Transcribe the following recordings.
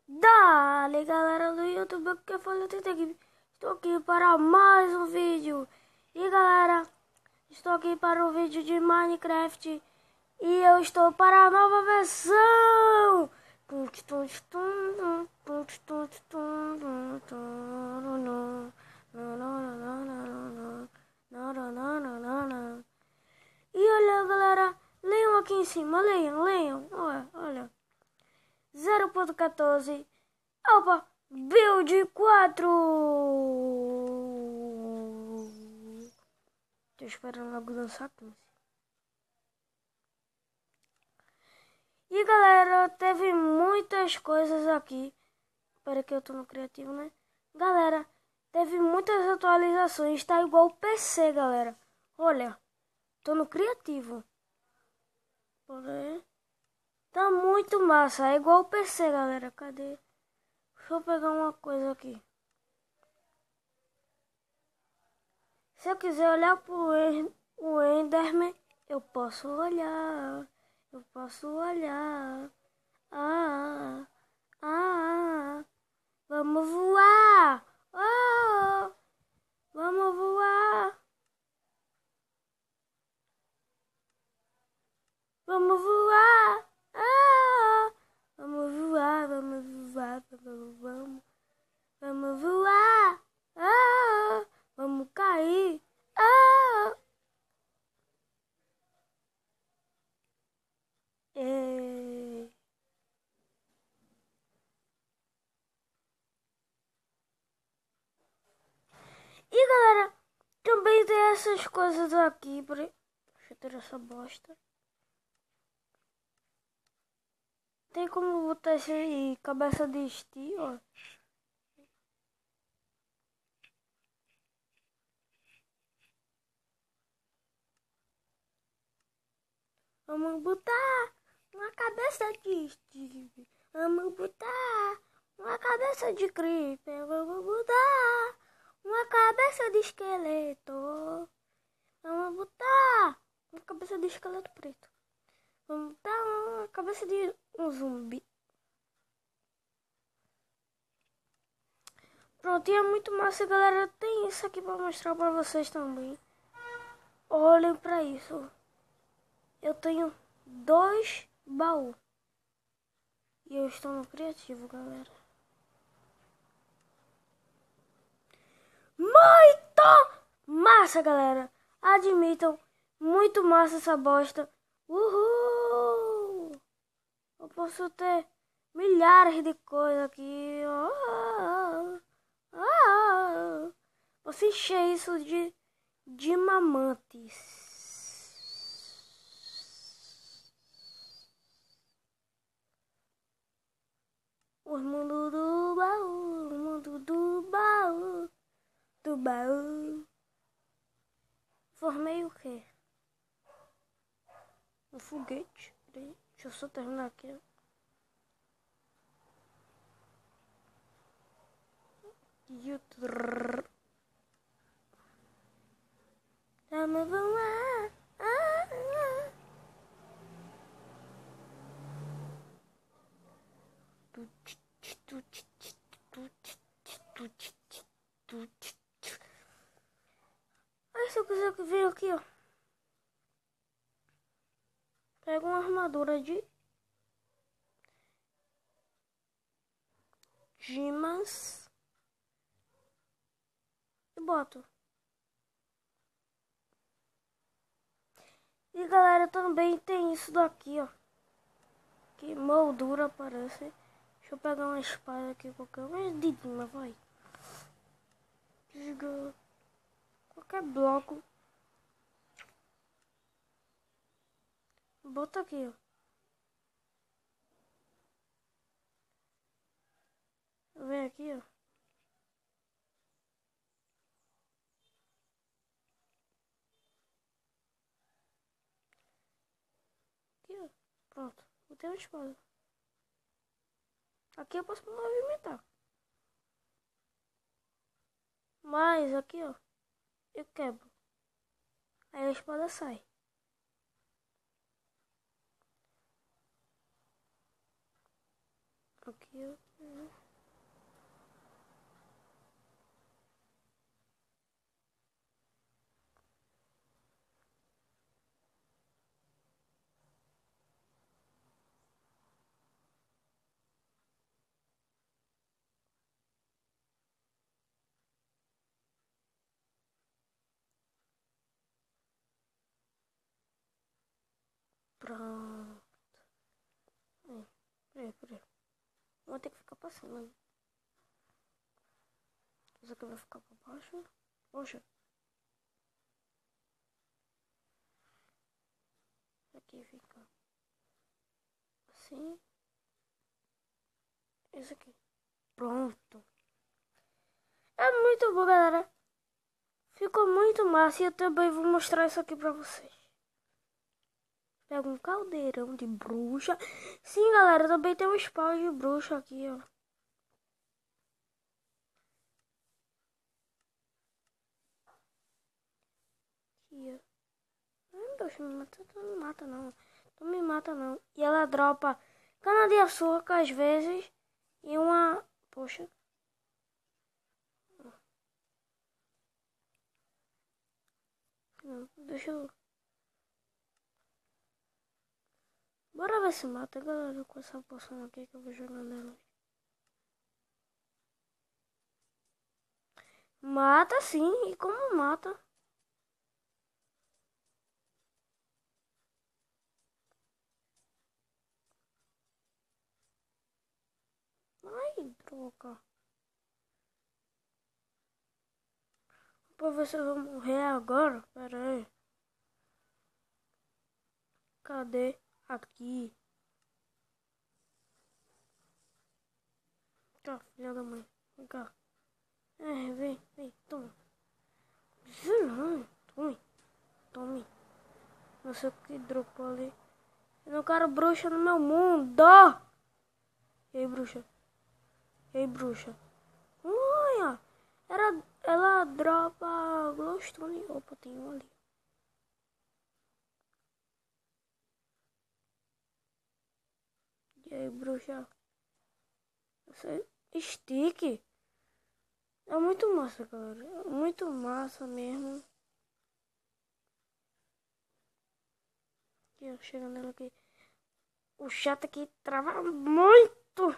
Dale galera do YouTube, que fala aqui. Estou aqui para mais um vídeo. E galera, estou aqui para o vídeo de Minecraft. E eu estou para a nova versão. E olha galera, leiam aqui em cima, leiam. Olha. 0.14 Opa, Build 4. Tô esperando logo lançar 15. E galera, teve muitas coisas aqui. Espera que eu tô no criativo, né? Galera, teve muitas atualizações. Tá igual o PC, galera. Olha, tô no criativo. Tá muito massa. É igual o PC, galera. Cadê? Deixa eu pegar uma coisa aqui. Se eu quiser olhar pro o Enderman, eu posso olhar. Ah, vamos voar. Oh, vamos voar. Vamos voar. Ah, vamos voar. Vamos voar. Ah, vamos cair. Ah. E galera, também tem essas coisas aqui. Deixa eu ter essa bosta. Tem como botar esse aí, cabeça de estilo, ó. Vamos botar uma cabeça de Steve. Vamos botar uma cabeça de Creeper. Vamos botar uma cabeça de esqueleto. Vamos botar uma cabeça de esqueleto preto. Vamos botar uma cabeça de um zumbi. Pronto, e é muito massa, galera. Tem isso aqui pra mostrar pra vocês também. Olhem pra isso. Eu tenho 2 baús. E eu estou no criativo, galera. Muito massa, galera. Admitam, muito massa essa bosta. Uhul! Eu posso ter milhares de coisas aqui. Posso encher isso de diamantes. O mundo do baú, o mundo do baú, do baú. Formei o quê? Um foguete. Peraí, deixa eu só terminar aqui. Vamos voar. Aí se eu quiser ver aqui, ó. Pega uma armadura de gemas e boto. E galera, também tem isso daqui, ó. Que moldura parece. Deixa eu pegar uma espada aqui qualquer. Mas de cima, vai. Desliga qualquer bloco. Bota aqui, ó. Vem aqui, ó. Aqui, ó. Pronto. Botei uma espada. Aqui eu posso me movimentar. Mas aqui, ó. Eu quebro. Aí a espada sai. Aqui, pronto. Peraí. Vou ter que ficar passando, né? Isso aqui vai ficar pra baixo. Poxa. Aqui fica assim. Isso aqui. Pronto. É muito bom, galera. Ficou muito massa e eu também vou mostrar isso aqui pra vocês. Pega um caldeirão de bruxa. Sim, galera, também tem um spawn de bruxa aqui, ó. Aqui, ó. Ai, bruxa, não me mata não. Não me mata não. E ela dropa cana de açúcar às vezes. E uma... Poxa. Não, deixa eu... Bora ver se mata, galera, com essa poção aqui que eu vou jogar nela. Mata sim, e como mata? Ai, droga. Pra ver se eu vou morrer agora. Pera aí. Cadê? Aqui. Tá, filha da mãe. Vem cá. Vem, toma. Não, tome. Não sei o que dropou ali. Eu não quero bruxa no meu mundo. Ei, bruxa. Olha. Ela dropa glowstone. Opa, tem um ali. E aí, bruxa? Stick? É muito massa, galera. É muito massa mesmo. Aqui, ó, chegando nela aqui. O chat aqui trava muito.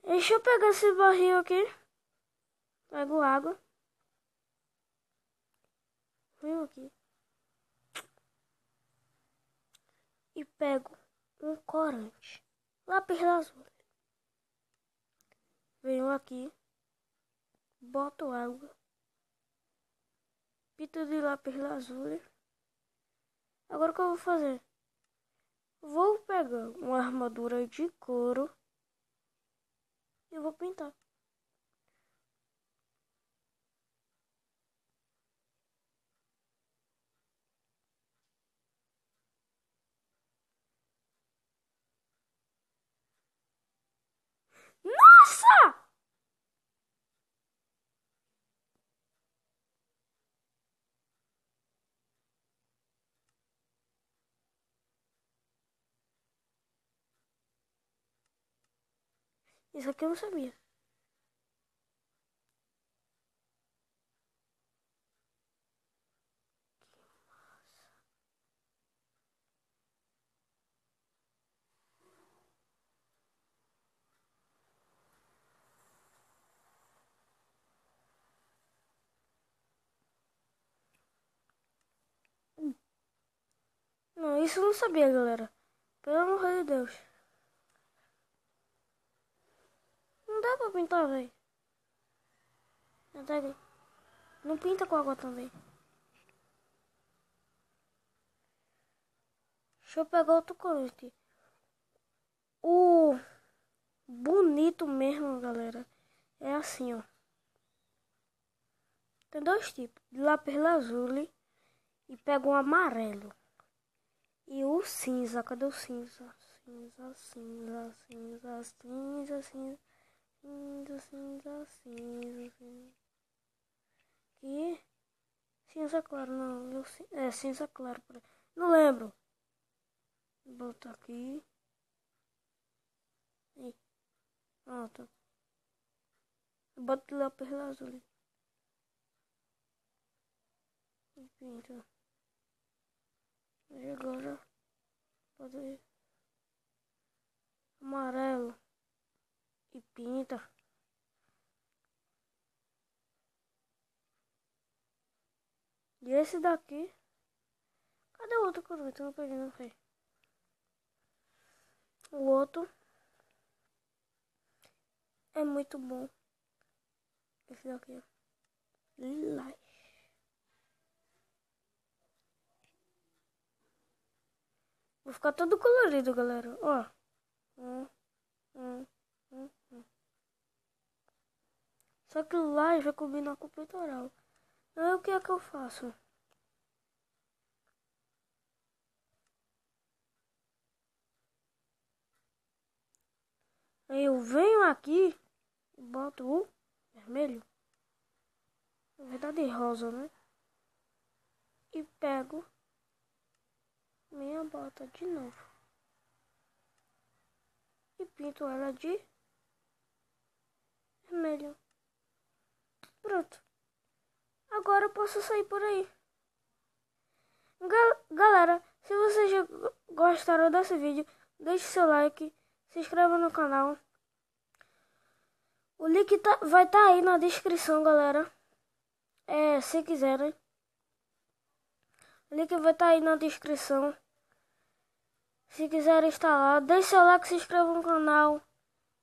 Deixa eu pegar esse barril aqui. Pego água. Venho aqui. E pego um corante. Lápis lazuli. Venho aqui. Boto água. Pito de lápis lazuli. Agora o que eu vou fazer? Vou pegar uma armadura de couro. E vou pintar. Nossa! Isso aqui eu não sabia. Não, isso eu não sabia, galera. Pelo amor de Deus. Não dá pra pintar, velho. Não pinta com água também. Deixa eu pegar outro corante. O bonito mesmo, galera, é assim, ó. Tem dois tipos. De lápis lazuli e pega um amarelo. E o cinza. Cadê o cinza? Cinza. Aqui. Cinza claro, não. É cinza claro. Não lembro. Botar aqui. Aí. Pronto. Bota lápis lazuli. E pinta. E agora fazer amarelo. E pinta. E esse daqui? Cadê o outro canto? Não peguei, não sei. O outro é muito bom. Esse daqui, ó. Lilás. Vou ficar todo colorido, galera. Ó. Só que o lilás vai combinar com o peitoral. Aí o que é que eu faço? Aí eu venho aqui e boto o vermelho. Na verdade rosa, né? E pego minha bota de novo. E pinto ela de vermelho. Pronto. Agora eu posso sair por aí. Galera, se vocês já gostaram desse vídeo, deixe seu like, se inscreva no canal. O link vai estar aí na descrição, galera. Se quiserem. O link vai estar aí na descrição. Se quiserem instalar, deixe seu like, se inscreva no canal.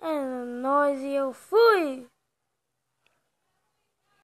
É nóis e eu fui!